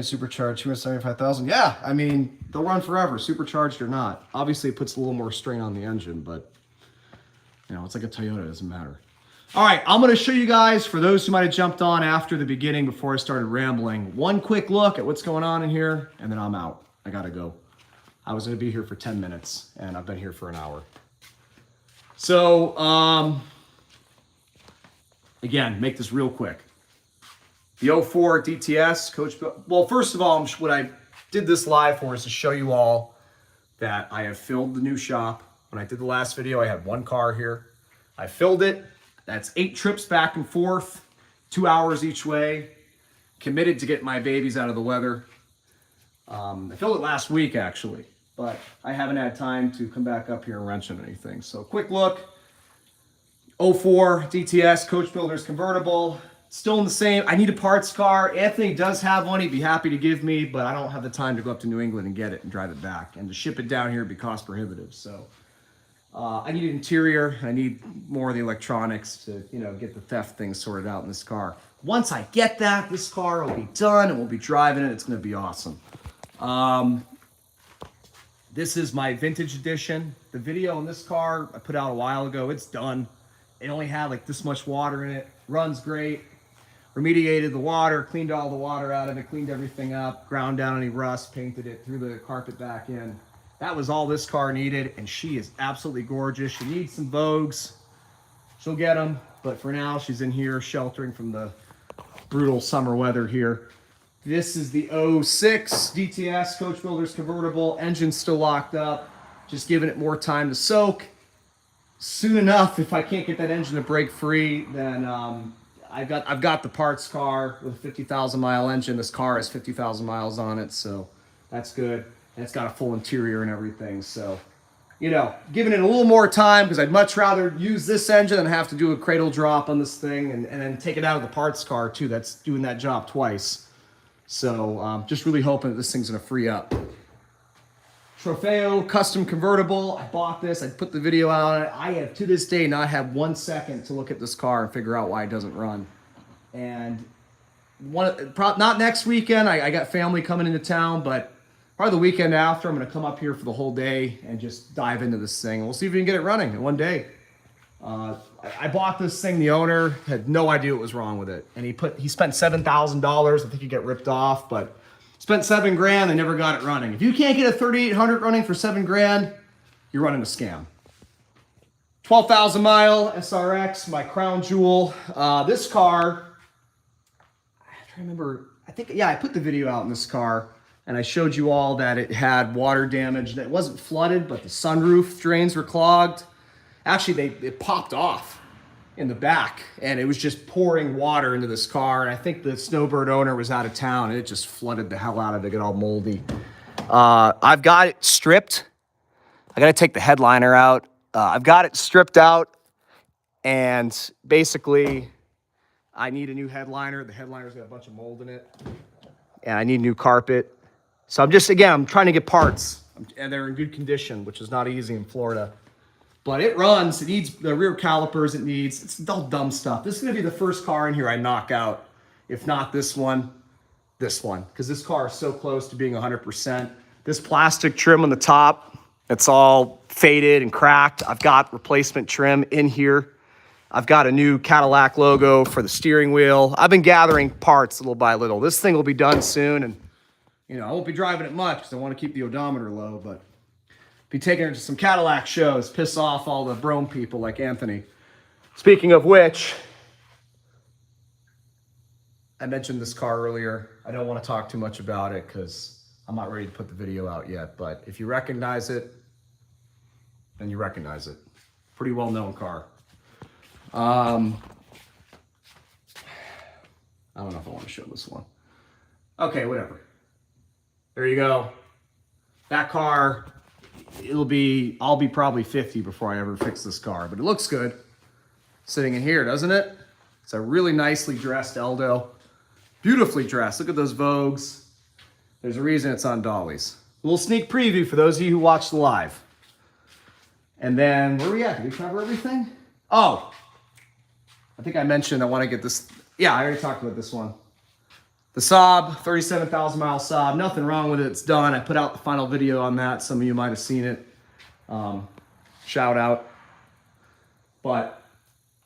supercharged, 275,000. Yeah, I mean, they'll run forever, supercharged or not. Obviously, it puts a little more strain on the engine, but, you know, it's like a Toyota, it doesn't matter. All right, I'm going to show you guys, for those who might have jumped on after the beginning before I started rambling, one quick look at what's going on in here, and then I'm out. I got to go. I was going to be here for 10 minutes, and I've been here for an hour. So, again, make this real quick. The 04 DTS coach. Well, first of all, what I did this live for is to show you all that I have filled the new shop. When I did the last video, I had one car here. I filled it. That's 8 trips back and forth, 2 hours each way. Committed to get my babies out of the weather. I filled it last week, actually, but I haven't had time to come back up here and wrench on anything. So quick look. 04 DTS Coach Builders convertible. Still in the same. I need a parts car. Anthony does have one. He'd be happy to give me, but I don't have the time to go up to New England and get it and drive it back. And to ship it down here would be cost prohibitive. So I need an interior. I need more of the electronics to, get the theft thing sorted out in this car. Once I get that, this car will be done and we'll be driving it. It's going to be awesome. This is my vintage edition. The video on this car I put out a while ago. It's done. It only had like this much water in it. Runs great. Remediated the water, cleaned all the water out of it, cleaned everything up, ground down any rust, painted it, threw the carpet back in. That was all this car needed, and she is absolutely gorgeous. She needs some Vogues. She'll get them, but for now, she's in here sheltering from the brutal summer weather here. This is the 06 DTS Coach Builders convertible. Engine's still locked up. Just giving it more time to soak. Soon enough, if I can't get that engine to break free, then I've got the parts car with a 50,000 mile engine. This car has 50,000 miles on it, so that's good. And it's got a full interior and everything. So, giving it a little more time because I'd much rather use this engine than have to do a cradle drop on this thing and then take it out of the parts car too. That's doing that job twice. So just really hoping that this thing's gonna free up. Trofeo custom convertible. I bought this. I put the video out on it. I have to this day not had 1 second to look at this car and figure out why it doesn't run. And not next weekend. I got family coming into town, but probably the weekend after, I'm going to come up here for the whole day and just dive into this thing. We'll see if we can get it running in one day. I bought this thing. The owner had no idea what was wrong with it, and he spent $7,000. I think he got ripped off, but spent $7 grand and never got it running. If you can't get a 3800 running for $7 grand, you're running a scam. 12,000 mile SRX, my crown jewel. This car, I'm trying to remember. I put the video out in this car. And I showed you all that it had water damage. That it wasn't flooded, but the sunroof drains were clogged. Actually, it popped off in the back, and it was just pouring water into this car. And I think the Snowbird owner was out of town, and it just flooded the hell out of it. It got all moldy. I've got it stripped. I got to take the headliner out. I've got it stripped out, and basically, I need a new headliner. The headliner's got a bunch of mold in it, and I need new carpet. So I'm trying to get parts, and they're in good condition, which is not easy in Florida. But it runs. It needs the rear calipers. It's all dumb stuff. This is going to be the first car in here I knock out. If not this one, because this car is so close to being 100%. This plastic trim on the top, it's all faded and cracked. I've got replacement trim in here. I've got a new Cadillac logo for the steering wheel. I've been gathering parts little by little. This thing will be done soon, and I won't be driving it much because I want to keep the odometer low, but be taking her to some Cadillac shows, piss off all the Brome people like Anthony. Speaking of which, I mentioned this car earlier. I don't want to talk too much about it because I'm not ready to put the video out yet, but if you recognize it, then you recognize it. Pretty well-known car. I don't know if I want to show this one. Okay, whatever. There you go. That car, I'll be probably 50 before I ever fix this car, but it looks good sitting in here, doesn't it? It's a really nicely dressed Eldo. Beautifully dressed. Look at those Vogues. There's a reason it's on dollies. A little sneak preview for those of you who watched the live. And then, where are we at? Did we cover everything? Oh, I think I mentioned I want to get this. Yeah, I already talked about this one. The Saab, 37,000 mile Saab. Nothing wrong with it. It's done. I put out the final video on that. Some of you might have seen it. Shout out. But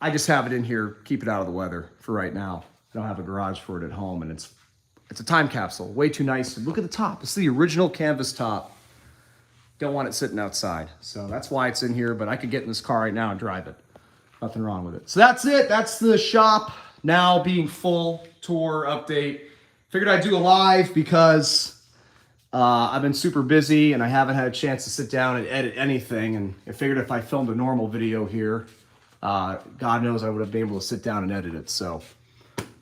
I just have it in here, keep it out of the weather for right now. I don't have a garage for it at home, and it's a time capsule. Way too nice. Look at the top. It's the original canvas top. Don't want it sitting outside. So that's why it's in here, but I could get in this car right now and drive it. Nothing wrong with it. So that's it. That's the shop now being full. Tour update. Figured I'd do a live because I've been super busy and I haven't had a chance to sit down and edit anything. And I figured if I filmed a normal video here, God knows I would have been able to sit down and edit it. So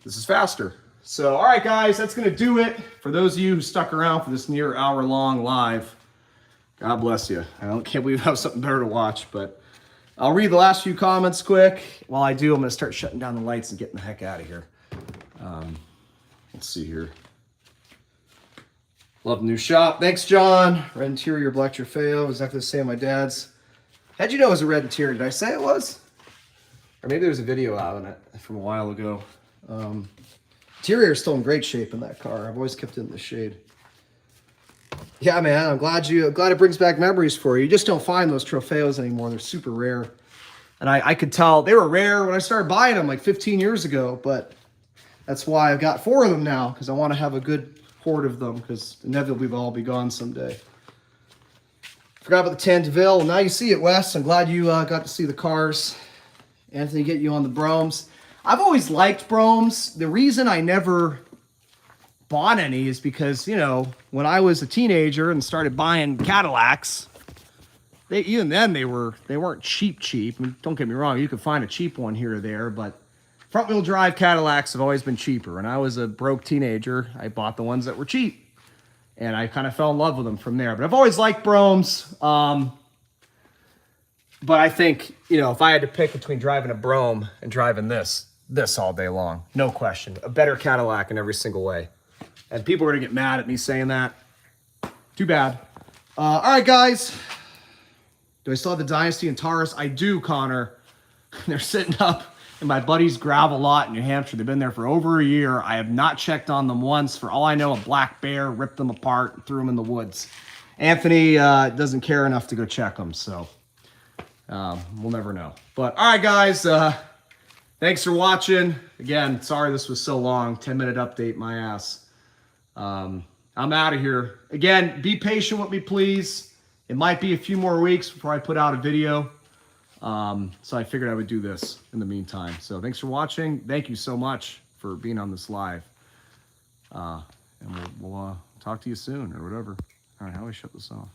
this is faster. So, all right, guys, that's going to do it. For those of you who stuck around for this near hour-long live, God bless you. Can't believe I have something better to watch, but I'll read the last few comments quick. While I do, I'm going to start shutting down the lights and getting the heck out of here. Let's see here. Love the new shop. Thanks, John. Red interior, black Trofeo. Exactly the same my dad's. How'd you know it was a red interior? Did I say it was? Or maybe there's a video out on it from a while ago. Interior is still in great shape in that car. I've always kept it in the shade. Yeah, man, I'm glad it brings back memories for you. You just don't find those Trofeos anymore. They're super rare. And I could tell they were rare when I started buying them like 15 years ago, but that's why I've got 4 of them now, because I want to have a good horde of them, because inevitably they'll all be gone someday. Forgot about the Tan DeVille. Now you see it, Wes. I'm glad you got to see the cars. Anthony, get you on the Bromes. I've always liked Bromes. The reason I never bought any is because, you know, when I was a teenager and started buying Cadillacs, even then they weren't cheap. I mean, don't get me wrong, you could find a cheap one here or there, but front-wheel drive Cadillacs have always been cheaper. When I was a broke teenager, I bought the ones that were cheap, and I kind of fell in love with them from there. But I've always liked Bromes. But I think, you know, if I had to pick between driving a Brome and driving this all day long, no question, a better Cadillac in every single way. And people are going to get mad at me saying that. Too bad. All right, guys. Do I still have the Dynasty and Taurus? I do, Connor. They're sitting up in my buddy's gravel lot in New Hampshire. They've been there for over a year. I have not checked on them once. For all I know, a black bear ripped them apart and threw them in the woods. Anthony doesn't care enough to go check them, so we'll never know. But all right, guys. Thanks for watching. Again, sorry this was so long. 10-minute update, my ass. I'm out of here. Again, be patient with me, please. It might be a few more weeks before I put out a video. So I figured I would do this in the meantime. So thanks for watching. Thank you so much for being on this live. And we'll talk to you soon or whatever. All right, how do I shut this off?